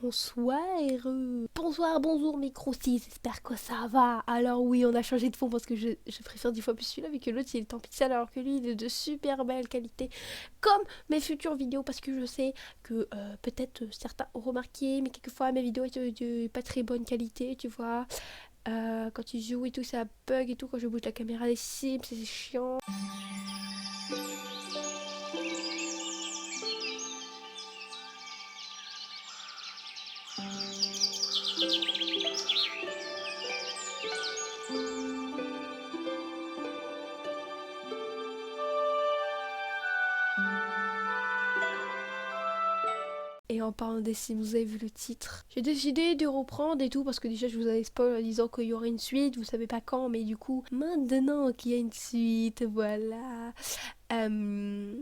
Bonsoir, bonsoir, bonjour micro 6, j'espère que ça va. Alors oui, on a changé de fond parce que je préfère 10 fois plus celui-là vu que l'autre il est en pixel alors que lui il est de super belle qualité. Comme mes futures vidéos parce que je sais que peut-être certains ont remarqué mais quelquefois mes vidéos étaient de pas très bonne qualité, tu vois. Quand tu joues et tout ça bug et tout, quand je bouge la caméra des Sims c'est chiant. Et en parlant des Sims, vous avez vu le titre. J'ai décidé de reprendre et tout parce que déjà je vous avais spoil en disant qu'il y aurait une suite, vous savez pas quand, mais du coup, maintenant qu'il y a une suite, voilà. Euh...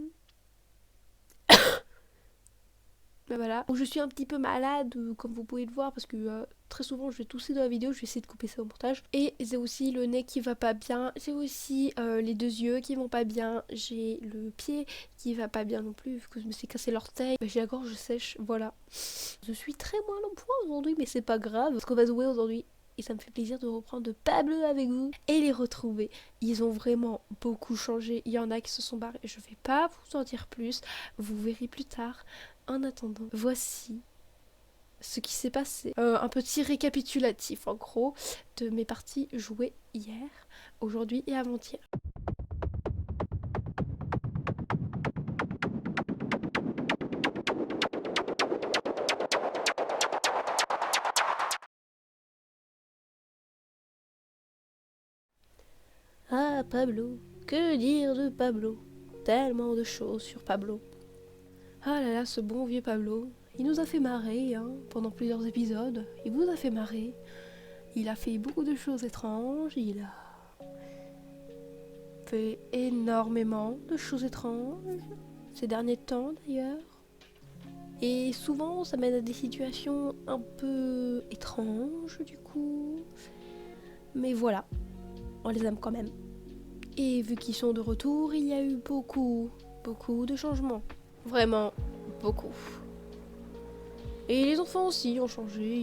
Ben voilà. Je suis un petit peu malade, comme vous pouvez le voir, parce que très souvent je vais tousser dans la vidéo, je vais essayer de couper ça au montage. Et j'ai aussi le nez qui va pas bien, j'ai aussi les deux yeux qui vont pas bien, j'ai le pied qui va pas bien non plus, vu que je me suis cassé l'orteil, j'ai la gorge sèche, voilà. Je suis très moins en point aujourd'hui, mais c'est pas grave, parce qu'on va jouer aujourd'hui. Et ça me fait plaisir de reprendre de Pablo avec vous et les retrouver. Ils ont vraiment beaucoup changé. Il y en a qui se sont barrés. Je vais pas vous en dire plus. Vous verrez plus tard. En attendant, voici ce qui s'est passé. Un petit récapitulatif en gros de mes parties jouées hier, aujourd'hui et avant-hier. Ah, Pablo, que dire de Pablo? Tellement de choses sur Pablo. Ah là là, ce bon vieux Pablo, il nous a fait marrer hein, pendant plusieurs épisodes. Il vous a fait marrer. Il a fait beaucoup de choses étranges. Il a fait énormément de choses étranges ces derniers temps d'ailleurs. Et souvent, ça mène à des situations un peu étranges du coup. Mais voilà, on les aime quand même. Et vu qu'ils sont de retour, il y a eu beaucoup de changements. Vraiment beaucoup. Et les enfants aussi ont changé,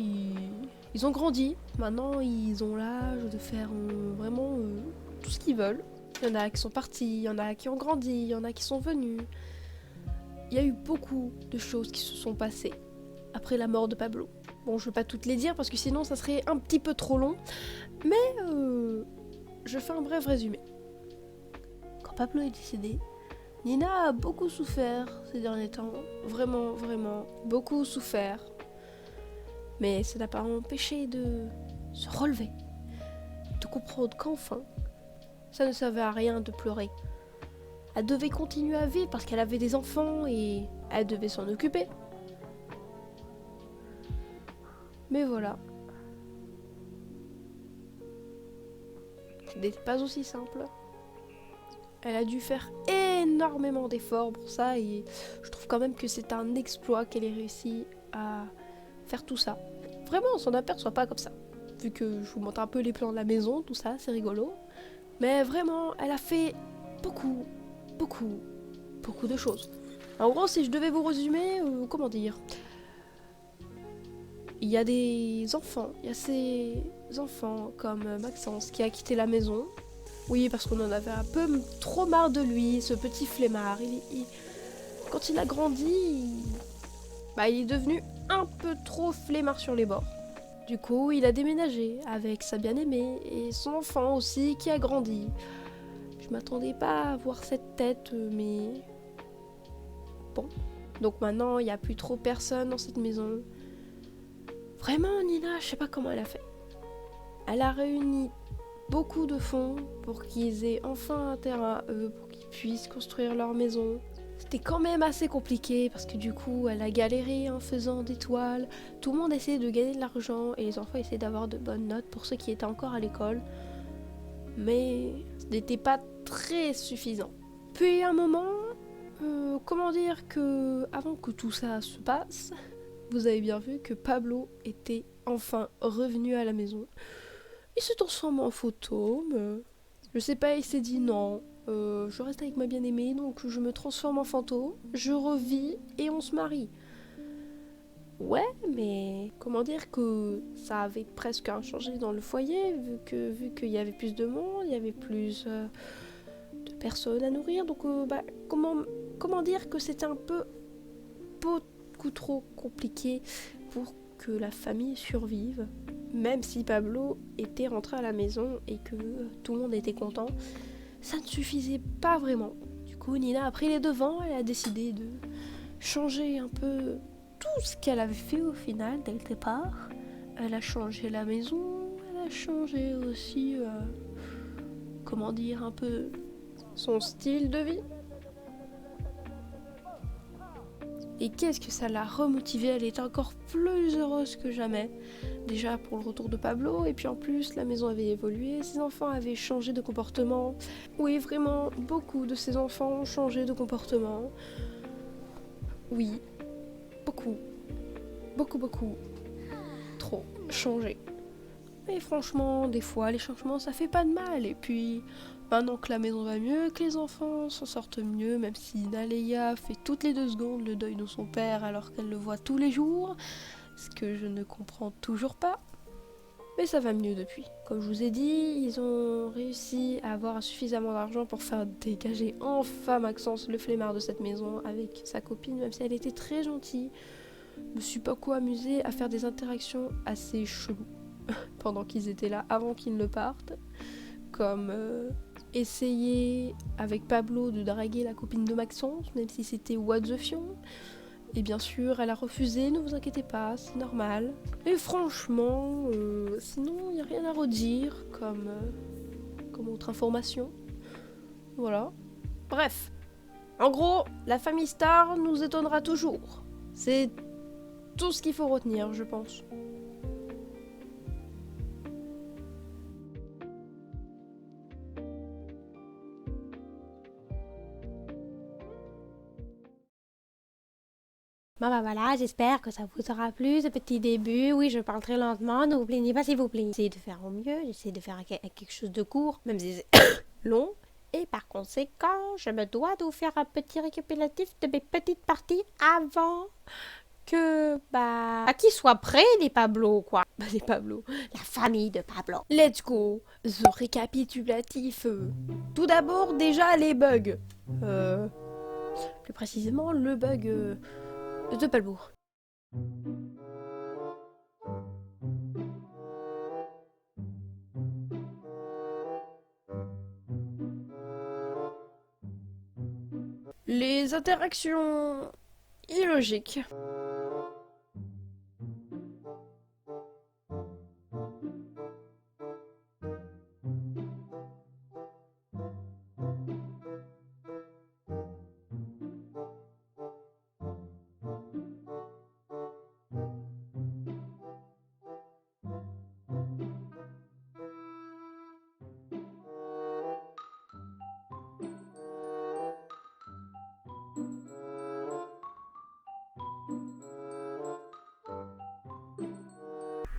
ils ont grandi. Maintenant, ils ont l'âge de faire vraiment tout ce qu'ils veulent. Il y en a qui sont partis, il y en a qui ont grandi, il y en a qui sont venus. Il y a eu beaucoup de choses qui se sont passées après la mort de Pablo. Bon, je ne vais pas toutes les dire parce que sinon ça serait un petit peu trop long. Mais je fais un bref résumé. Quand Pablo est décédé, Nina a beaucoup souffert ces derniers temps. Vraiment, vraiment, beaucoup souffert. Mais ça n'a pas empêché de se relever, de comprendre qu'enfin, ça ne servait à rien de pleurer. Elle devait continuer à vivre parce qu'elle avait des enfants et elle devait s'en occuper. Mais voilà. Ce n'était pas aussi simple. Elle a dû faire énormément d'efforts pour ça et je trouve quand même que c'est un exploit qu'elle ait réussi à faire tout ça. Vraiment, on s'en aperçoit pas comme ça. Vu que je vous montre un peu les plans de la maison, tout ça, c'est rigolo. Mais vraiment, elle a fait beaucoup de choses. En gros, si je devais vous résumer, comment dire, il y a des enfants, il y a ces enfants comme Maxence qui a quitté la maison. Oui, parce qu'on en avait un peu trop marre de lui, ce petit flemmard. Quand il a grandi, il est devenu un peu trop flemmard sur les bords. Du coup, il a déménagé avec sa bien-aimée et son enfant aussi qui a grandi. Je m'attendais pas à voir cette tête, mais bon. Donc maintenant, il n'y a plus trop personne dans cette maison. Vraiment, Nina, je sais pas comment elle a fait. Elle a réuni beaucoup de fonds pour qu'ils aient enfin un terrain à eux, pour qu'ils puissent construire leur maison. C'était quand même assez compliqué parce que du coup, elle a galéré en faisant des toiles. Tout le monde essayait de gagner de l'argent et les enfants essayaient d'avoir de bonnes notes pour ceux qui étaient encore à l'école. Mais ce n'était pas très suffisant. Puis à un moment, comment dire que avant que tout ça se passe, vous avez bien vu que Pablo était enfin revenu à la maison. Il se transforme en fantôme. Je sais pas, il s'est dit non, je reste avec ma bien-aimée, donc je me transforme en fantôme, je revis et on se marie. Ouais, mais comment dire que ça avait presque changé dans le foyer, vu qu'il y avait plus de monde, il y avait plus de personnes à nourrir. Donc, comment dire que c'était un peu beaucoup trop compliqué pour que la famille survive. Même si Pablo était rentré à la maison et que tout le monde était content, ça ne suffisait pas vraiment. Du coup, Nina a pris les devants, elle a décidé de changer un peu tout ce qu'elle avait fait au final dès le départ. Elle a changé la maison, elle a changé aussi, comment dire, un peu son style de vie. Et qu'est-ce que ça l'a remotivée, elle est encore plus heureuse que jamais. Déjà pour le retour de Pablo, et puis en plus la maison avait évolué, ses enfants avaient changé de comportement. Oui, vraiment, beaucoup de ses enfants ont changé de comportement. Oui, beaucoup, beaucoup, trop changé. Et franchement, des fois, les changements, ça fait pas de mal. Et puis, maintenant que la maison va mieux, que les enfants s'en sortent mieux, même si Naleya fait toutes les 2 secondes le deuil de son père alors qu'elle le voit tous les jours, ce que je ne comprends toujours pas. Mais ça va mieux depuis. Comme je vous ai dit, ils ont réussi à avoir suffisamment d'argent pour faire dégager enfin Maxence, le flemmard de cette maison, avec sa copine, même si elle était très gentille. Je me suis beaucoup amusée à faire des interactions assez cheloues pendant qu'ils étaient là, avant qu'ils ne partent. Comme essayer avec Pablo de draguer la copine de Maxence, même si c'était what the fion. Et bien sûr, elle a refusé, ne vous inquiétez pas, c'est normal. Et franchement, sinon, il n'y a rien à redire comme autre information. Voilà. Bref. En gros, la famille Star nous étonnera toujours. C'est tout ce qu'il faut retenir, je pense. Bon bah voilà, j'espère que ça vous aura plu ce petit début. Oui, je parle très lentement, ne vous plaignez pas s'il vous plaît. J'essaie de faire au mieux, j'essaie de faire quelque chose de court, même si c'est long. Et par conséquent, je me dois de vous faire un petit récapitulatif de mes petites parties avant que, qu'ils soient prêts les Pablo, quoi. Les Pablo. La famille de Pablo. Let's go. The récapitulatif. Tout d'abord, déjà, les bugs. Plus précisément, le bug de Pablo. Les interactions illogiques.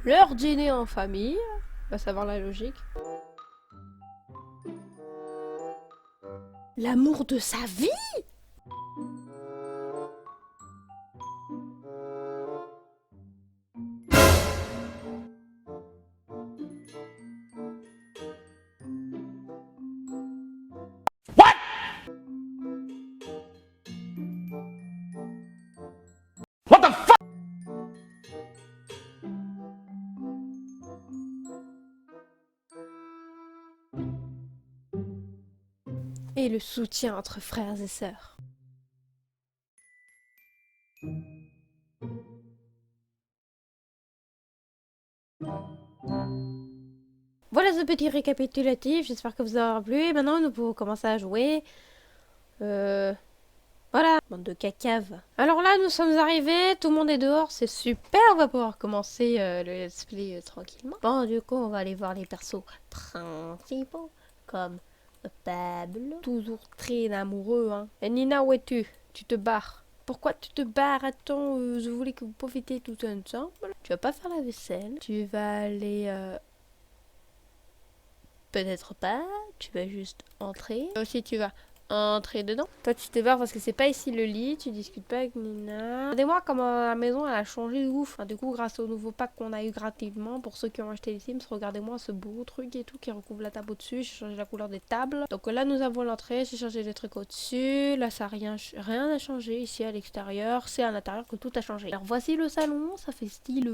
Leur dîner en famille, à savoir la logique. L'amour de sa vie. Et le soutien entre frères et sœurs. Voilà ce petit récapitulatif, j'espère que vous aura plu. Et maintenant, nous pouvons commencer à jouer. Voilà, bande de cacaves. Alors là, nous sommes arrivés, tout le monde est dehors, c'est super, on va pouvoir commencer le let's play tranquillement. Bon, du coup, on va aller voir les persos principaux, comme Pablo. Toujours très amoureux, hein. Et Nina, où es-tu? Tu te barres. Pourquoi tu te barres? Attends, je voulais que vous profitiez tout ensemble. Tu vas pas faire la vaisselle. Tu vas aller... Peut-être pas. Tu vas juste entrer. Aussi, tu vas entrer dedans. Toi, tu te barres parce que c'est pas ici le lit, tu discutes pas avec Nina. Regardez-moi comment la maison elle a changé de ouf. Enfin, du coup, grâce au nouveau pack qu'on a eu gratuitement, pour ceux qui ont acheté les Sims, regardez-moi ce beau truc et tout qui recouvre la table au-dessus. J'ai changé la couleur des tables. Donc là, nous avons l'entrée, j'ai changé les trucs au-dessus. Là, ça rien n'a changé ici à l'extérieur. C'est à l'intérieur que tout a changé. Alors voici le salon, ça fait style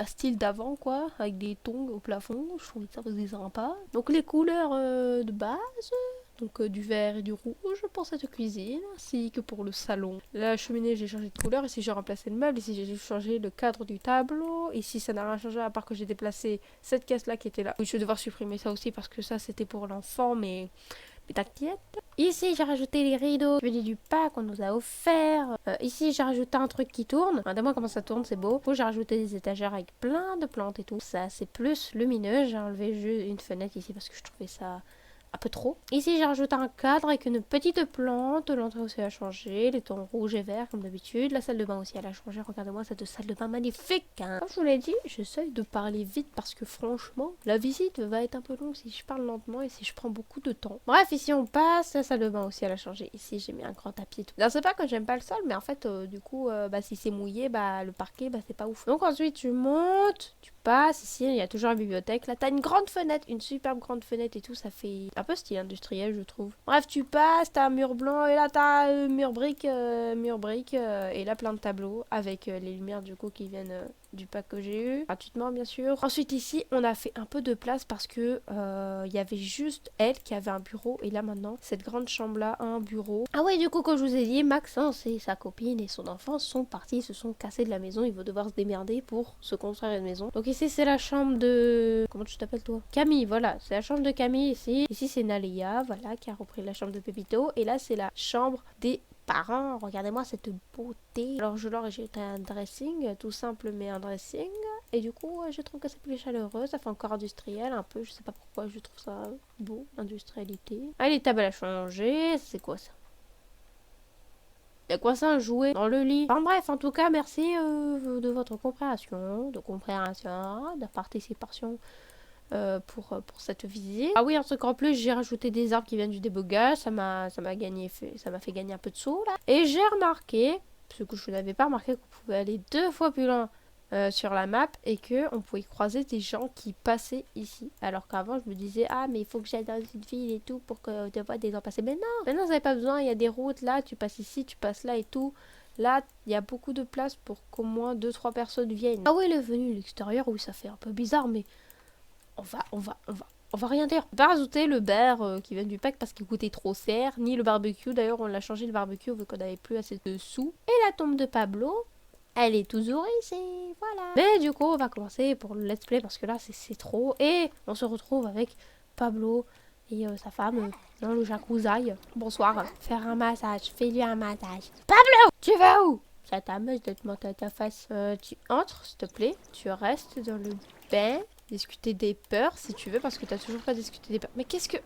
style d'avant quoi, avec des tongs au plafond, je trouve ça faisait sympa. Donc les couleurs de base, donc du vert et du rouge pour cette cuisine, ainsi que pour le salon. La cheminée j'ai changé de couleur, ici j'ai remplacé le meuble, ici j'ai changé le cadre du tableau, ici ça n'a rien changé à part que j'ai déplacé cette caisse là qui était là. Oui, je vais devoir supprimer ça aussi parce que ça c'était pour l'enfant mais t'inquiète. Ici, j'ai rajouté les rideaux qui venaient du pack qu'on nous a offert. Ici, j'ai rajouté un truc qui tourne. Regardez-moi comment ça tourne, c'est beau. J'ai rajouté des étagères avec plein de plantes et tout. Ça, c'est plus lumineux. J'ai enlevé juste une fenêtre ici parce que je trouvais ça un peu trop. Ici, j'ai rajouté un cadre avec une petite plante. L'entrée aussi a changé. Les tons rouges et verts comme d'habitude. La salle de bain aussi, elle a changé. Regardez-moi cette salle de bain magnifique. Hein. Comme je vous l'ai dit, j'essaye de parler vite parce que franchement, la visite va être un peu longue si je parle lentement et si je prends beaucoup de temps. Bref, ici on passe. La salle de bain aussi, elle a changé. Ici, j'ai mis un grand tapis et tout. Alors, c'est pas que j'aime pas le sol, mais en fait, du coup, si c'est mouillé, le parquet, c'est pas ouf. Donc ensuite, tu montes, tu passes. Ici, il y a toujours la bibliothèque. Là, t'as une grande fenêtre, une superbe grande fenêtre et tout. Ça fait un peu style industriel, je trouve. Bref, tu passes, t'as un mur blanc et là, t'as mur brique, et là, plein de tableaux avec les lumières du coup qui viennent du pack que j'ai eu gratuitement, bien sûr. Ensuite, ici, on a fait un peu de place parce que il y avait juste elle qui avait un bureau et là, maintenant, cette grande chambre-là a un bureau. Ah ouais, du coup, comme je vous ai dit, Maxence et sa copine et son enfant sont partis, se sont cassés de la maison. Ils vont devoir se démerder pour se construire une maison. Donc ici, c'est la chambre de... Comment tu t'appelles, toi? Camille, voilà. C'est la chambre de Camille ici. Ici, c'est Naléa, voilà, qui a repris la chambre de Pépito. Et là, c'est la chambre des parents. Regardez-moi cette beauté. Alors, je leur ai jeté un dressing, tout simple, mais un dressing. Et du coup, je trouve que c'est plus chaleureux. Ça fait encore industriel, un peu. Je sais pas pourquoi, je trouve ça beau, industrialité. Ah, les tables à changer. C'est quoi ça? Il y a quoi ça, un jouet dans le lit? Enfin bref, en tout cas, merci de votre compréhension, de participation pour cette visite. Ah oui, un truc en plus, j'ai rajouté des arbres qui viennent du débogage, ça m'a fait gagner un peu de sous là. Et j'ai remarqué, ce que je n'avais pas remarqué, qu'on pouvait aller 2 fois plus loin sur la map et que on pouvait croiser des gens qui passaient ici. Alors qu'avant, je me disais, ah, mais il faut que j'aille dans une ville et tout pour que tu vois des gens passer. Mais non, maintenant, vous n'avez pas besoin, il y a des routes là, tu passes ici, tu passes là et tout. Là, il y a beaucoup de place pour qu'au moins 2-3 personnes viennent. Ah oui, elle est venue de l'extérieur, oui, ça fait un peu bizarre, mais on va rien dire. On va pas rajouter le beurre qui vient du pack parce qu'il coûtait trop cher, ni le barbecue. D'ailleurs, on l'a changé le barbecue vu qu'on n'avait plus assez de sous. Et la tombe de Pablo, elle est toujours ici, voilà. Mais du coup, on va commencer pour le let's play parce que là, c'est trop. Et on se retrouve avec Pablo et sa femme dans le jacuzzi. Bonsoir. Faire un massage, fais-lui un massage. Pablo, tu vas où? Ça t'amuse de te monter à ta face. Tu entres, s'il te plaît. Tu restes dans le bain. Discuter des peurs si tu veux parce que t'as toujours pas discuté des peurs. Mais qu'est-ce que...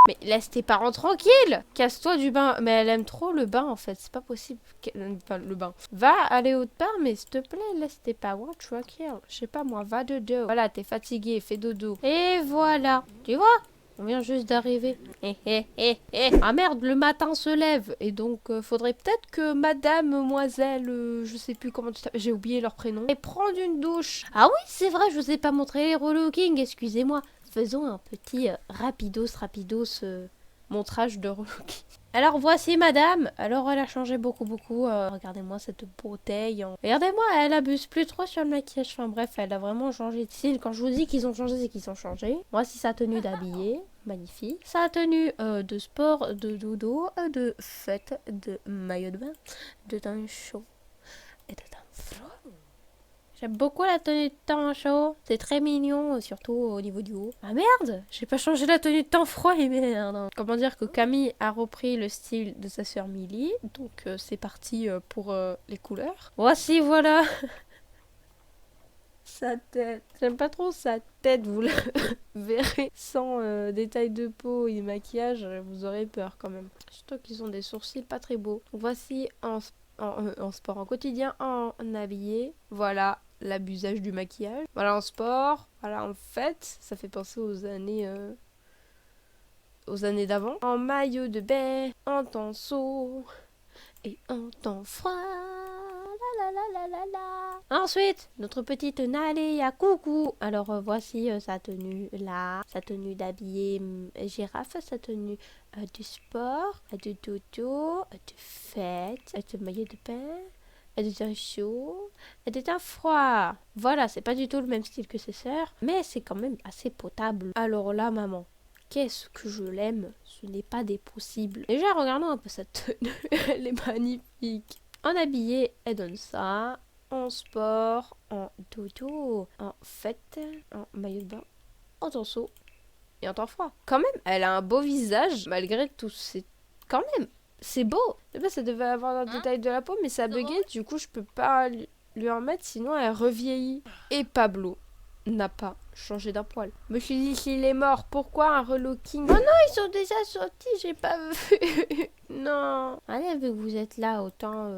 Mais laisse tes parents tranquilles. Casse-toi du bain. Mais elle aime trop le bain en fait. C'est pas possible qu'elle aime pas le bain. Va aller autre part mais s'il te plaît laisse tes parents tranquilles. Je sais pas moi, va dodo. Voilà, t'es fatigué, fais dodo. Et voilà. Tu vois? On vient juste d'arriver. Ah merde, le matin se lève. Et donc, faudrait peut-être que mademoiselle, je sais plus comment tu t'appelles, j'ai oublié leur prénom, et prendre une douche. Ah oui, c'est vrai, je vous ai pas montré les relooking, excusez-moi. Faisons un petit rapidos montrage de relooking. Alors voici madame. Alors elle a changé beaucoup. Regardez-moi cette beauté. Regardez-moi, elle abuse plus trop sur le maquillage. Enfin bref, elle a vraiment changé de style. Quand je vous dis qu'ils ont changé, c'est qu'ils ont changé. Voici sa tenue d'habillé. Magnifique. Sa tenue de sport, de dodo, de fête, de maillot de bain, de teint chaud et de teint froid. J'aime beaucoup la tenue de teint chaud. C'est très mignon, surtout au niveau du haut. Ah merde, j'ai pas changé la tenue de teint froid et merde. Comment dire que Camille a repris le style de sa sœur Millie. Donc c'est parti pour les couleurs. Voici, voilà. Sa tête. J'aime pas trop sa tête, vous la verrez sans détails de peau et maquillage, vous aurez peur quand même. Surtout qu'ils ont des sourcils pas très beaux. Voici en sport, en quotidien, en habillé. Voilà l'abusage du maquillage. Voilà en sport. Voilà en fête. Ça fait penser aux années aux années d'avant. En maillot de bain, en temps chaud et en temps froid. La la la la la la. Ensuite, notre petite Naléa Coucou. Alors voici sa tenue là, sa tenue d'habillée girafe, sa tenue de sport, de dodo, de fête, de maillot de bain, de teint chaud, de teint froid. Voilà, c'est pas du tout le même style que ses sœurs, mais c'est quand même assez potable. Alors là, maman, qu'est-ce que je l'aime, ce n'est pas des possibles. Déjà, regardons un peu sa tenue, elle est magnifique. En habillé, elle donne ça. En sport, en dodo, en fête, en maillot de bain, en torso et en temps froid. Quand même, elle a un beau visage, malgré tout. C'est quand même, c'est beau. De base, ça devait avoir un détail de la peau, mais ça a bugué. Du coup, je peux pas lui en mettre, sinon elle revieillit. Et Pablo n'a pas changé d'un poil. Je me suis dit, s'il est mort, pourquoi un relooking? Oh non, ils sont déjà sortis, j'ai pas vu. Non. Allez, vu que vous êtes là, autant...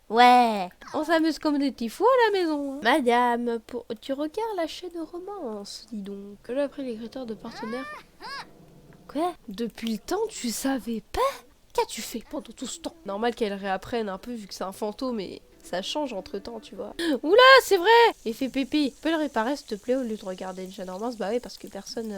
Ouais, on s'amuse comme des petits fous à la maison. Hein. Madame, tu regardes la chaîne romance, dis donc. J'ai appris les critères de partenaire. Quoi? Depuis le temps, tu savais pas? Qu'as-tu fait pendant tout ce temps? Normal qu'elle réapprenne un peu vu que c'est un fantôme et ça change entre temps, tu vois. Oula, c'est vrai! Et fait pipi. Tu peux le réparer s'il te plaît au lieu de regarder une chaîne romance? Bah oui, parce que personne...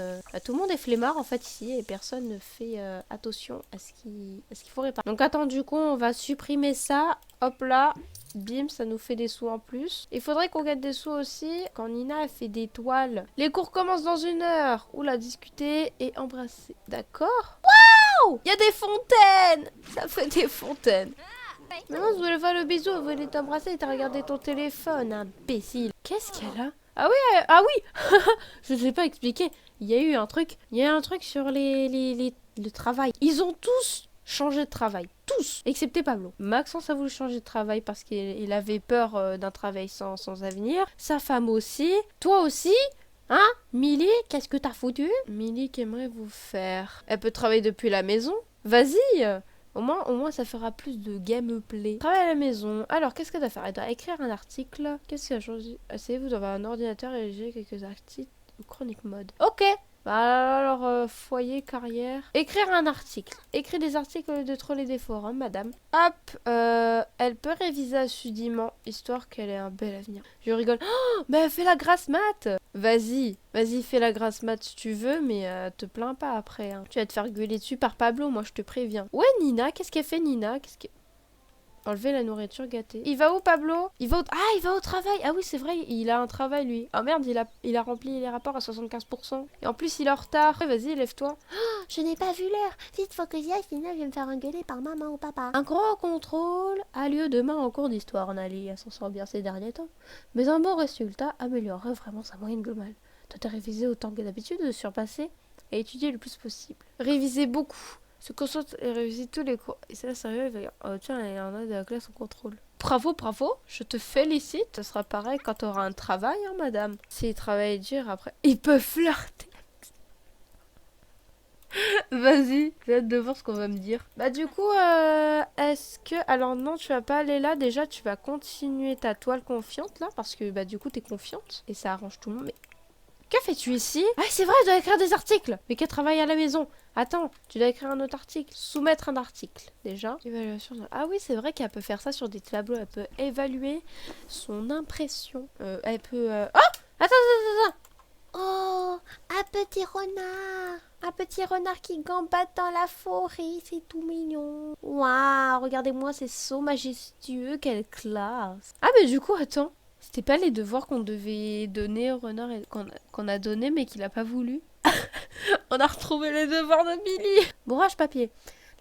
tout le monde est flemmard en fait ici et personne ne fait attention à ce qu'il faut réparer. Donc attends, du coup, on va supprimer ça. Hop là. Bim, ça nous fait des sous en plus. Il faudrait qu'on gagne des sous aussi quand Nina a fait des toiles. Les cours commencent dans 1 heure. Oula, discuter et embrasser. D'accord? Waouh! Il y a des fontaines! Ça fait des fontaines. Maman, je voulais faire le bisou, elle voulait t'embrasser et t'as regardé ton téléphone, imbécile. Qu'est-ce qu'elle a? Ah oui, ah oui. Je ne sais pas expliquer. Il y a eu un truc sur le travail. Ils ont tous changé de travail. Tous, excepté Pablo. Maxence a voulu changer de travail parce qu'il avait peur d'un travail sans avenir. Sa femme aussi. Toi aussi. Hein? Milly, qu'est-ce que t'as foutu? Milly, qu'aimerais-vous faire? Elle peut travailler depuis la maison. Vas-y. Au moins, ça fera plus de gameplay. Travail à la maison. Alors, qu'est-ce qu'elle doit faire? Elle doit écrire un article. Qu'est-ce qu'elle a changé? Asseyez-vous devant un ordinateur et rédiger quelques articles ou chronique mode. Ok. Bah alors, foyer, carrière. Écrire un article. Écrire des articles au lieu de troller des forums, madame. Hop. Elle peut réviser assidûment, histoire qu'elle ait un bel avenir. Je rigole. Oh, mais elle fait la grasse mat. Vas-y, fais la grasse mat si tu veux, mais te plains pas après. Hein. Tu vas te faire gueuler dessus par Pablo, moi je te préviens. Ouais, Nina, qu'est-ce qu'elle fait, Nina? Enlever la nourriture gâtée. Il va où, Pablo? Il va au travail. Ah oui, c'est vrai, il a un travail, lui. Ah merde, il a rempli les rapports à 75%. Et en plus, il est en retard. Ouais, vas-y, lève-toi. Oh, je n'ai pas vu l'heure. Vite, faut que j'y aille, sinon je vais me faire engueuler par maman ou papa. Un grand contrôle a lieu demain en cours d'histoire. Nali, elle s'en sort bien ces derniers temps. Mais un bon résultat améliorerait vraiment sa moyenne globale. Toi, t'as révisé autant que d'habitude de surpasser et étudier le plus possible. Réviser beaucoup. Se concentre et réviser tous les cours. Et c'est là, sérieux, il va dire, oh tiens, il y en a de la classe en contrôle. Bravo, je te félicite. Ce sera pareil quand tu auras un travail, hein, madame. S'il travaille dur, après, il peut flirter. Vas-y, j'ai hâte de voir ce qu'on va me dire. Bah du coup, est-ce que... Alors non, tu vas pas aller là. Déjà, tu vas continuer ta toile confiante, là. Parce que, bah du coup, t'es confiante. Et ça arrange tout le monde. Mais que fais-tu ici? Ah, c'est vrai, je dois écrire des articles. Mais qu'elle travaille à la maison. Attends, tu dois écrire un autre article. Soumettre un article, déjà. Évaluation. Ah oui, c'est vrai qu'elle peut faire ça sur des tableaux. Elle peut évaluer son impression. Elle peut... Oh! Attends. Oh, un petit renard. Un petit renard qui gambade dans la forêt. C'est tout mignon. Waouh, regardez-moi, c'est so majestueux. Quelle classe. Ah, mais du coup, attends. C'était pas les devoirs qu'on devait donner au renard et qu'on a donné mais qu'il a pas voulu. On a retrouvé les devoirs de Billy. Bourrage papier.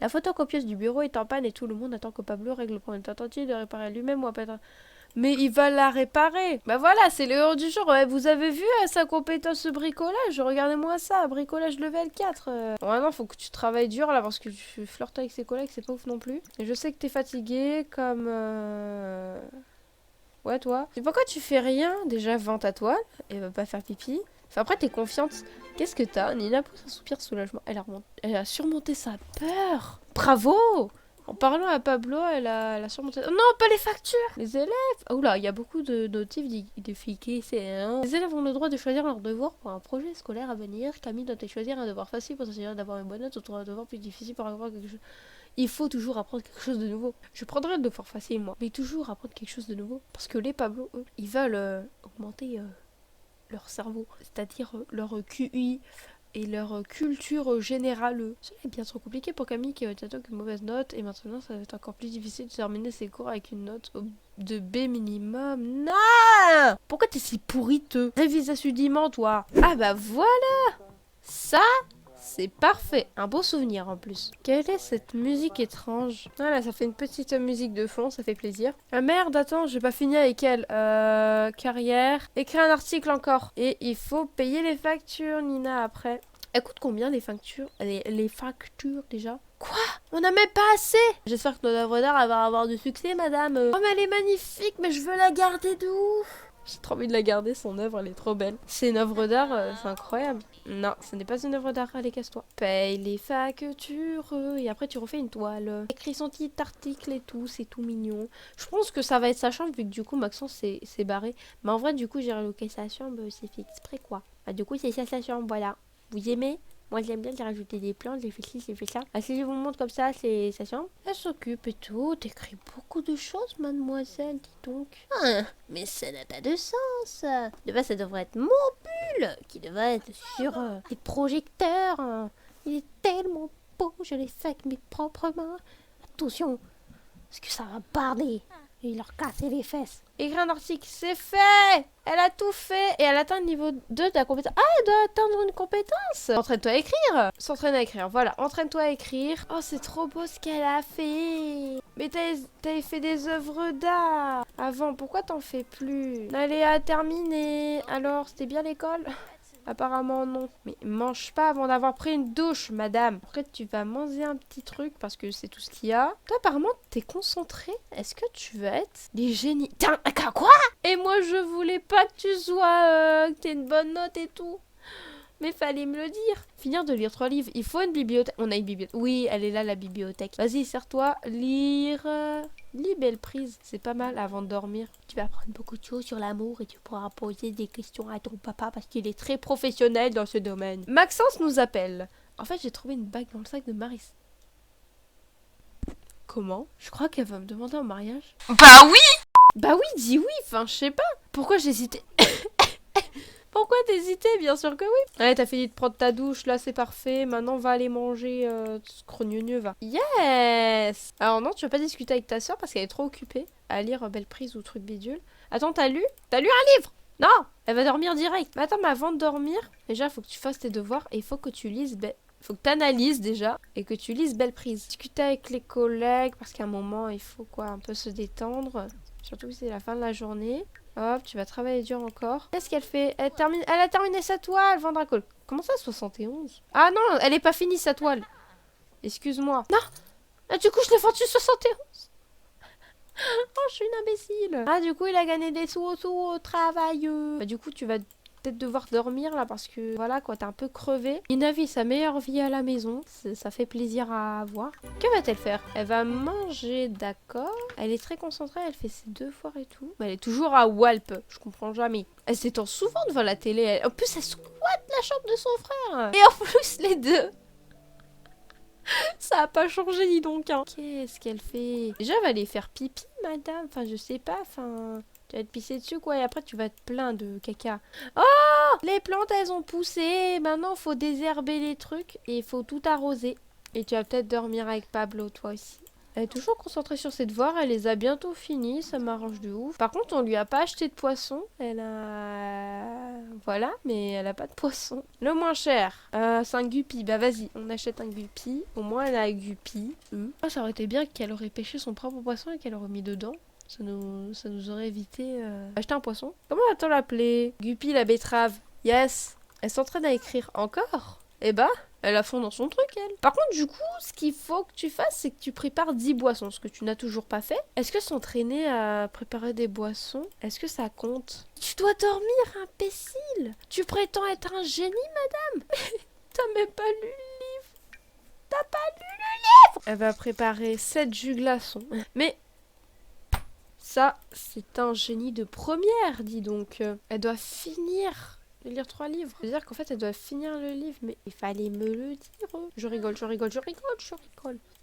La photocopieuse du bureau est en panne et tout le monde attend que Pablo règle le problème. Tentative de réparer lui-même ou à pas. Mais il va la réparer. Bah voilà, c'est le héros du jour. Ouais, vous avez vu sa compétence bricolage? Regardez-moi ça, bricolage level 4. Ouais, non, faut que tu travailles dur là parce que tu flirtes avec ses collègues, c'est pas ouf non plus. Et je sais que t'es fatigué comme... Ouais, toi. Et pourquoi tu fais rien? Déjà, vends ta toile et va pas faire pipi. Enfin, après, t'es confiante. Qu'est-ce que t'as? Nina pousse un soupir de soulagement. Elle a surmonté sa peur. Bravo! En parlant à Pablo, elle a surmonté... Oh non, pas les factures. Les élèves... Oh là, il y a beaucoup de notifs de filles qui c'est... Hein. Les élèves ont le droit de choisir leur devoir pour un projet scolaire à venir. Camille doit choisir un devoir facile pour s'assurer d'avoir une bonne note ou un devoir plus difficile pour avoir quelque chose... Il faut toujours apprendre quelque chose de nouveau. Je prendrai le devoir facile, moi. Mais toujours apprendre quelque chose de nouveau. Parce que les Pablo, eux, ils veulent augmenter leur cerveau. C'est-à-dire leur QI et leur culture générale. Ça est bien trop compliqué pour Camille qui a une mauvaise note. Et maintenant, ça va être encore plus difficile de terminer ses cours avec une note de B minimum. Non! Pourquoi t'es si pourriteux? Révise assidûment, toi. Ah bah voilà! Ça, c'est parfait. Un beau souvenir en plus. Quelle est cette musique étrange? Voilà, ça fait une petite musique de fond, ça fait plaisir. Ah merde, attends, j'ai pas fini avec elle. Carrière. Écrire un article encore. Et il faut payer les factures, Nina, après. Elle coûte combien les factures? Les factures déjà? Quoi? On n'a même pas assez! J'espère que notre œuvre d'art va avoir du succès, madame. Oh mais elle est magnifique, mais je veux la garder de ouf! J'ai trop envie de la garder, son œuvre, elle est trop belle. C'est une œuvre d'art, c'est incroyable. Non, ce n'est pas une œuvre d'art, allez, casse-toi. Paye les factures, et après tu refais une toile. Écris son petit article et tout, c'est tout mignon. Je pense que ça va être sa chambre, vu que du coup Maxence s'est barré. Mais en vrai, du coup, j'ai reloqué sa chambre, c'est fait exprès, quoi. Bah, du coup, c'est ça sa chambre, voilà. Vous aimez? Moi j'aime bien, j'ai rajouté des plantes, j'ai fait ci, j'ai fait ça. Ah, si je vous montre comme ça, c'est sa chambre. Elle s'occupe et tout, t'écris beaucoup de choses, mademoiselle, dis donc. Ah, mais ça n'a pas de sens. De base, ça devrait être mon pull qui devrait être sur les projecteurs. Il est tellement beau, je l'ai fait avec mes propres mains. Attention, parce que ça va barder et leur casser les fesses. Écrire un article, c'est fait! Elle a tout fait et elle atteint le niveau 2 de la compétence. Ah, elle doit atteindre une compétence! Entraîne-toi à écrire! S'entraîne à écrire, voilà. Entraîne-toi à écrire. Oh, c'est trop beau ce qu'elle a fait! Mais t'avais fait des œuvres d'art avant, pourquoi t'en fais plus? Allez, à terminer. Alors, c'était bien l'école? Apparemment non. Mais mange pas avant d'avoir pris une douche, madame. Après, tu vas manger un petit truc parce que c'est tout ce qu'il y a. Toi, apparemment, t'es concentré. Est-ce que tu vas être des génies? Tiens, quoi? Et moi, je voulais pas que tu sois... que t'aies une bonne note et tout. Mais fallait me le dire. Finir de lire 3 livres. Il faut une bibliothèque. On a une bibliothèque. Oui, elle est là, la bibliothèque. Vas-y, serre-toi. Lire. Lis Belle Prise. C'est pas mal avant de dormir. Tu vas apprendre beaucoup de choses sur l'amour et tu pourras poser des questions à ton papa parce qu'il est très professionnel dans ce domaine. Maxence nous appelle. En fait, j'ai trouvé une bague dans le sac de Maris. Comment? Je crois qu'elle va me demander en mariage. Bah oui! Bah oui, dis oui. Enfin, je sais pas. Pourquoi j'hésitais? Pourquoi t'hésitais? Bien sûr que oui. Allez, t'as fini de prendre ta douche, là c'est parfait. Maintenant, va aller manger scrogneux, va. Yes! Alors non, tu vas pas discuter avec ta soeur parce qu'elle est trop occupée à lire Belle Prise ou truc bidule. Attends, t'as lu? T'as lu un livre? Non! Elle va dormir direct. Mais attends, mais avant de dormir, déjà, il faut que tu fasses tes devoirs et il faut que tu lises... Faut que tu analyses déjà et que tu lises Belle Prise. Discuter avec les collègues parce qu'à un moment, il faut quoi, un peu se détendre. Surtout que c'est la fin de la journée. Hop, tu vas travailler dur encore. Qu'est-ce qu'elle fait? Elle a terminé sa toile, Vandracol. Comment ça, 71? Ah non, elle est pas finie sa toile. Excuse-moi. Non! Ah, du coup, je l'ai vendu 71. Oh, je suis une imbécile. Ah, du coup, il a gagné des sous au travail. Bah, du coup, tu vas peut-être devoir dormir là parce que voilà quoi, t'es un peu crevé. Ina vit sa meilleure vie à la maison, ça fait plaisir à voir. Que va-t-elle faire? Elle va manger, d'accord. Elle est très concentrée, elle fait ses devoirs et tout. Mais elle est toujours à Walp, je comprends jamais. Elle s'étend souvent devant la télé. En plus, elle squatte la chambre de son frère. Et en plus, les deux. Ça a pas changé, dis donc. Hein. Qu'est-ce qu'elle fait? Déjà, elle va aller faire pipi, madame. Enfin, je sais pas, enfin... Tu vas te pisser dessus, quoi, et après, tu vas être plein de caca. Oh! Les plantes, elles ont poussé. Maintenant, faut désherber les trucs et il faut tout arroser. Et tu vas peut-être dormir avec Pablo, toi aussi. Elle est toujours concentrée sur ses devoirs. Elle les a bientôt finis. Ça m'arrange de ouf. Par contre, on lui a pas acheté de poisson. Elle a... Voilà, mais elle a pas de poisson. Le moins cher. C'est un guppy. Bah vas-y, on achète un guppy. Au moins, elle a un guppy. Ça aurait été bien qu'elle aurait pêché son propre poisson et qu'elle aurait mis dedans. Ça nous aurait évité acheter un poisson. Comment va-t-on l'appeler? Guppy la betterave. Yes. Elle s'entraîne à écrire encore. Eh bah, elle a fond dans son truc, elle. Par contre, du coup, ce qu'il faut que tu fasses, c'est que tu prépares 10 boissons, ce que tu n'as toujours pas fait. Est-ce que s'entraîner à préparer des boissons, est-ce que ça compte? Tu dois dormir, imbécile. Tu prétends être un génie, madame? T'as même pas lu le livre. T'as pas lu le livre? Elle va préparer 7 jus glaçons. Mais ça, c'est un génie de première, dis donc. Elle doit finir de lire 3 livres. C'est-à-dire qu'en fait, elle doit finir le livre, mais il fallait me le dire. Je rigole.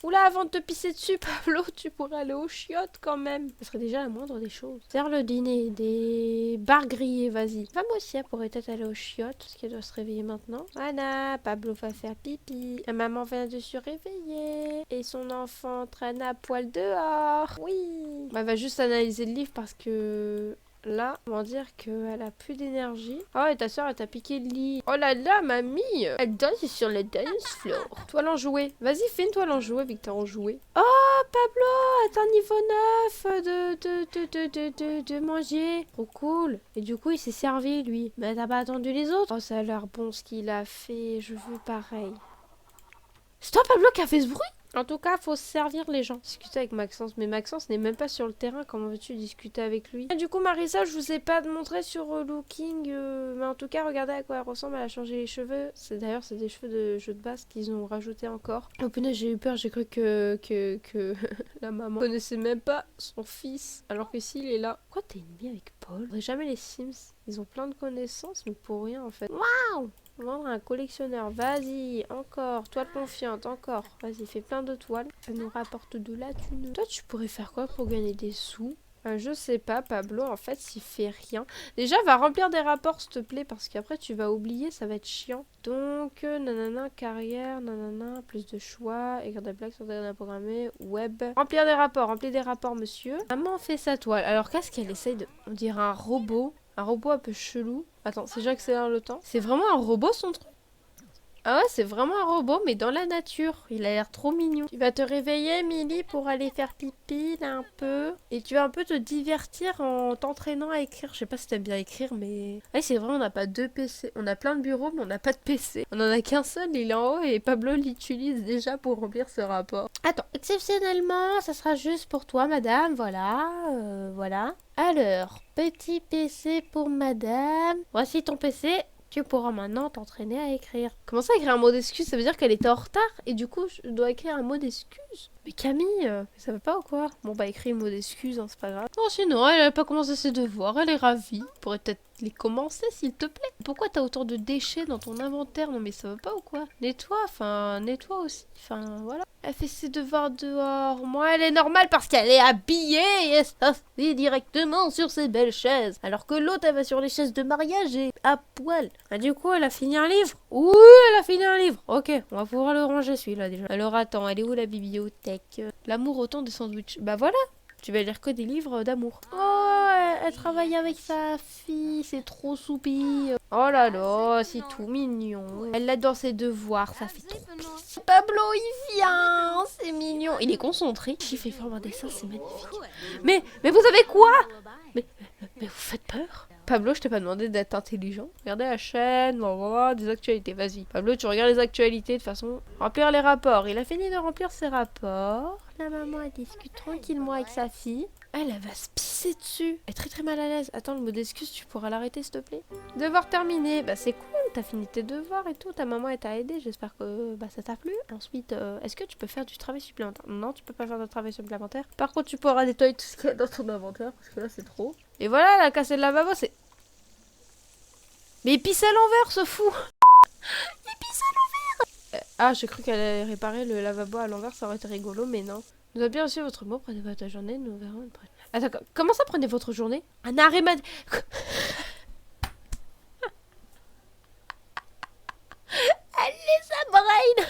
Oula, avant de te pisser dessus, Pablo, tu pourrais aller aux chiottes quand même. Ce serait déjà la moindre des choses. Sers le dîner, des barres grillées, vas-y. Enfin, moi aussi, elle pourrait peut-être aller aux chiottes, parce qu'elle doit se réveiller maintenant. Voilà, Pablo va faire pipi. La maman vient de se réveiller. Et son enfant traîne à poil dehors. Oui. Elle va juste analyser le livre parce que... Là, on va dire qu'elle a plus d'énergie. Oh, et ta soeur, elle t'a piqué le lit. Oh là là, mamie, elle danse sur le dance floor. Toile en jouet. Vas-y, fais une toile en jouet, Victor, en jouet. Oh, Pablo, est un niveau 9 de manger. Trop cool. Et du coup, il s'est servi, lui. Mais t'as pas attendu les autres? Oh, ça a l'air bon ce qu'il a fait. Je veux pareil. C'est toi, Pablo, qui a fait ce bruit? En tout cas, faut se servir les gens. Discuter avec Maxence. Mais Maxence n'est même pas sur le terrain. Comment veux-tu discuter avec lui? Et du coup, Marissa, je vous ai pas montré sur Looking. Mais en tout cas, regardez à quoi elle ressemble. Elle a changé les cheveux. D'ailleurs, c'est des cheveux de jeu de base qu'ils ont rajouté encore. Oh punaise, j'ai eu peur. J'ai cru que la maman connaissait même pas son fils. Alors que s'il est là. Pourquoi t'es ennemi avec Paul? On jamais les Sims. Ils ont plein de connaissances, mais pour rien en fait. Waouh! Vendre un collectionneur, vas-y, encore, toile confiante, encore, vas-y, fais plein de toiles, ça nous rapporte de la thune. Toi, tu pourrais faire quoi pour gagner des sous? Je sais pas, Pablo, en fait, s'il fait rien. Déjà, va remplir des rapports, s'il te plaît, parce qu'après, tu vas oublier, ça va être chiant. Donc, nanana, carrière, nanana, plus de choix, écrire des blagues sur des programmés, web. Remplir des rapports, monsieur. Maman fait sa toile. Alors, qu'est-ce qu'elle essaye de... On dirait un robot. Un robot un peu chelou. Attends, c'est j'accélère le temps. C'est vraiment un robot son truc? Ah ouais, c'est vraiment un robot, mais dans la nature. Il a l'air trop mignon. Tu vas te réveiller, Milly, pour aller faire pipi, là, un peu. Et tu vas un peu te divertir en t'entraînant à écrire. Je sais pas si t'aimes bien écrire, mais... Ouais, c'est vrai, on n'a pas deux PC. On a plein de bureaux, mais on n'a pas de PC. On en a qu'un seul, il est en haut, et Pablo l'utilise déjà pour remplir ce rapport. Attends, exceptionnellement, ça sera juste pour toi, madame. Voilà, voilà. Alors, petit PC pour madame. Voici ton PC. Tu pourras maintenant t'entraîner à écrire. Comment ça, écrire un mot d'excuse? Ça veut dire qu'elle était en retard et du coup, je dois écrire un mot d'excuse? Mais Camille, ça va pas ou quoi? Bon, bah, écris un mot d'excuse, hein, c'est pas grave. Non, sinon, elle a pas commencé ses devoirs, elle est ravie. Tu pourrais peut-être les commencer, s'il te plaît. Pourquoi t'as autant de déchets dans ton inventaire? Non, mais ça va pas ou quoi? Nettoie aussi. Enfin, voilà. Elle fait ses devoirs dehors. Moi, elle est normale parce qu'elle est habillée et elle s'assied directement sur ses belles chaises. Alors que l'autre, elle va sur les chaises de mariage et à poil. Ah, du coup, elle a fini un livre? Oui, elle a fini un livre. Ok, on va pouvoir le ranger celui-là déjà. Alors attends, elle est où la bibliothèque? L'amour au temps des sandwichs. Bah voilà, tu vas lire que des livres d'amour. Oh, elle travaille avec sa fille, c'est trop soupi. Oh là là, c'est tout mignon. Elle l'aide dans ses devoirs, ça fait trop plaisir. Pablo, il vient, c'est mignon. Il est concentré. Il fait vraiment un dessin, c'est magnifique. Mais vous savez quoi? Mais vous faites peur? Pablo, je t'ai pas demandé d'être intelligent. Regardez la chaîne, voilà, des actualités, vas-y. Pablo, tu regardes les actualités de façon... Remplir les rapports. Il a fini de remplir ses rapports. La maman, elle discute tranquillement avec sa fille. Elle va se pisser dessus. Elle est très très mal à l'aise. Attends, le mot d'excuse, tu pourras l'arrêter, s'il te plaît? Devoir terminé. Bah, c'est cool, t'as fini tes devoirs et tout. Ta maman, elle t'a aidé. J'espère que ça t'a plu. Ensuite, est-ce que tu peux faire du travail supplémentaire? Non, tu peux pas faire de travail supplémentaire. Par contre, tu pourras nettoyer tout ce qu'il y a dans ton inventaire. Parce que là, c'est trop. Et voilà, la cassée de lavabo, c'est... Mais il pisse à l'envers, ce fou. Il pisse à l'envers. Ah, j'ai cru qu'elle allait réparer le lavabo à l'envers, ça aurait été rigolo, mais non. Nous avons bien reçu votre mot, prenez votre journée, nous verrons une prochaine. Attends, comment ça, prenez votre journée? Un arrêt mad... Elle les a brain.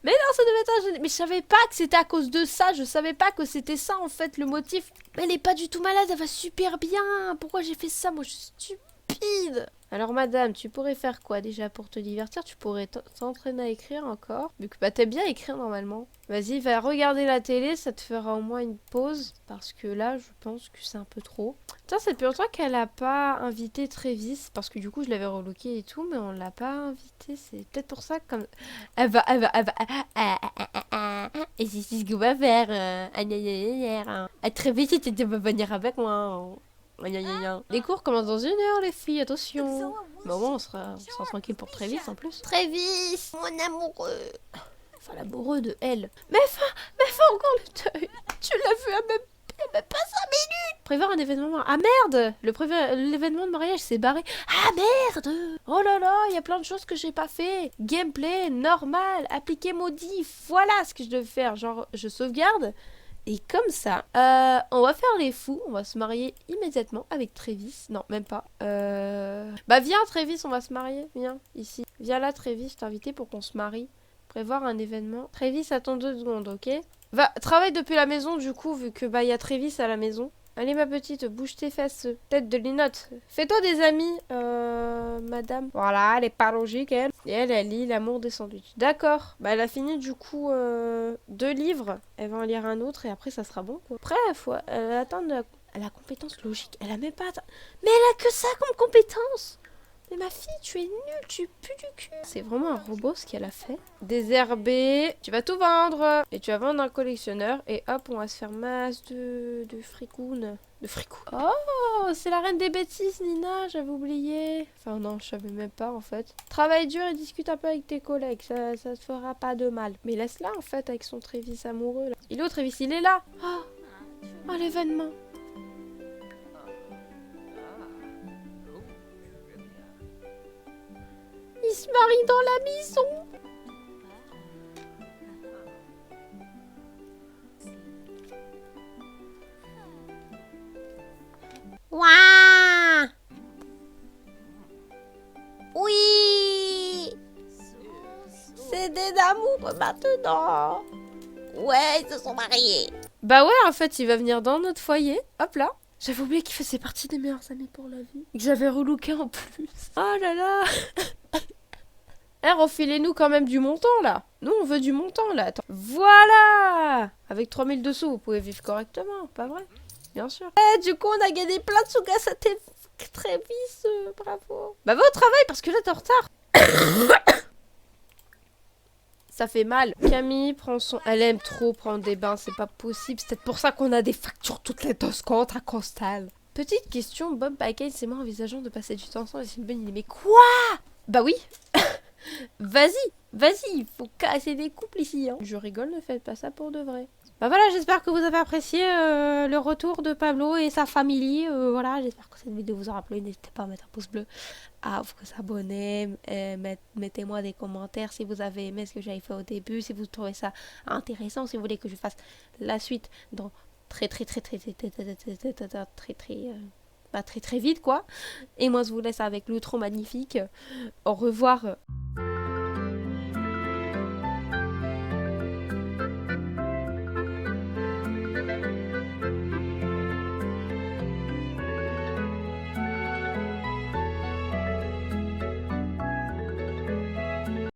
Mais non, ça devait être un... Mais je savais pas que c'était à cause de ça. Je savais pas que c'était ça, en fait, le motif. Mais elle est pas du tout malade, elle va super bien. Pourquoi j'ai fait ça? Moi, je suis stupide. Alors, madame, tu pourrais faire quoi, déjà, pour te divertir? Tu pourrais t'entraîner à écrire encore. Vu que bah, t'aimes bien écrire, normalement. Vas-y, va regarder la télé, ça te fera au moins une pause. Parce que là, je pense que c'est un peu trop. Tiens, c'est depuis longtemps qu'elle a pas invité Travis. Parce que du coup, je l'avais relooké et tout, mais on l'a pas invité. C'est peut-être pour ça que comme... Elle va... Et c'est ce qu'on va faire. Travis, tu vas venir avec moi. Aïe, aïe, aïe, aïe. Les cours commencent dans 1 heure, les filles, attention. Mais au moins, on sera tranquille pour Travis en plus. Travis, mon amoureux. Enfin, l'amoureux de elle. Mais fin encore le deuil. Tu l'as vu à même pas 5 minutes. Prévoir un événement. Ah merde, l'événement de mariage s'est barré. Ah merde. Oh là là, il y a plein de choses que j'ai pas fait. Gameplay, normal, appliquer maudit. Voilà ce que je devais faire. Genre, je sauvegarde. Et comme ça, on va faire les fous. On va se marier immédiatement avec Travis. Non, même pas. Bah viens Travis, on va se marier. Viens, ici. Viens là Travis, je t'ai invité pour qu'on se marie. Prévoir un événement. Travis, attends 2 secondes, ok? Va, travaille depuis la maison du coup, vu que bah y a Travis à la maison. Allez ma petite, bouge tes fesses, tête de linotte. Fais-toi des amis, madame. Voilà, elle est pas logique elle. Et elle lit L'amour des sandwichs. D'accord, bah elle a fini du coup 2 livres. Elle va en lire un autre et après ça sera bon quoi. Après, elle attend elle a compétence logique. Elle a même pas... Mais elle a que ça comme compétence. Mais ma fille, tu es nulle, tu pues du cul. C'est vraiment un robot ce qu'elle a fait. Désherber, tu vas tout vendre. Et tu vas vendre un collectionneur. Et hop, on va se faire masse de fricounes. De fricounes. Oh, c'est la reine des bêtises, Nina, j'avais oublié. Enfin non, je savais même pas en fait. Travaille dur et discute un peu avec tes collègues, ça te fera pas de mal. Mais laisse-la en fait avec son Travis amoureux là. Il est où Travis? Il est là. Oh, l'événement. Il se marie dans la maison. Ouah! Oui! C'est des amoureux maintenant. Ouais, ils se sont mariés. Bah ouais, en fait, il va venir dans notre foyer. Hop là. J'avais oublié qu'il faisait partie des meilleurs amis pour la vie. Et que j'avais relooké en plus. Oh là là. Eh, refilez-nous quand même du montant, là. Nous, on veut du montant, là. Attends. Voilà. Avec 3200, vous pouvez vivre correctement, pas vrai? Bien sûr. Eh, du coup, on a gagné plein de sous grâce à tes Travis. Bravo. Bah, va au travail, parce que là, t'es en retard. Ça fait mal. Camille prend son... Elle aime trop prendre des bains, c'est pas possible. C'est peut-être pour ça qu'on a des factures toutes les 2 secondes à Constal. Petite question, Bob Package, c'est moi envisageant de passer du temps ensemble et c'est une bonne idée. Mais quoi? Bah oui. Vas-y, il faut casser des couples ici. Hein. Je rigole, ne faites pas ça pour de vrai. Bah voilà, j'espère que vous avez apprécié le retour de Pablo et sa famille. Voilà, j'espère que cette vidéo vous aura plu. N'hésitez pas à mettre un pouce bleu, à vous abonner, mettez-moi des commentaires si vous avez aimé ce que j'avais fait au début, si vous trouvez ça intéressant, si vous voulez que je fasse la suite dans très vite quoi. Et moi je vous laisse avec l'outro magnifique. Au revoir.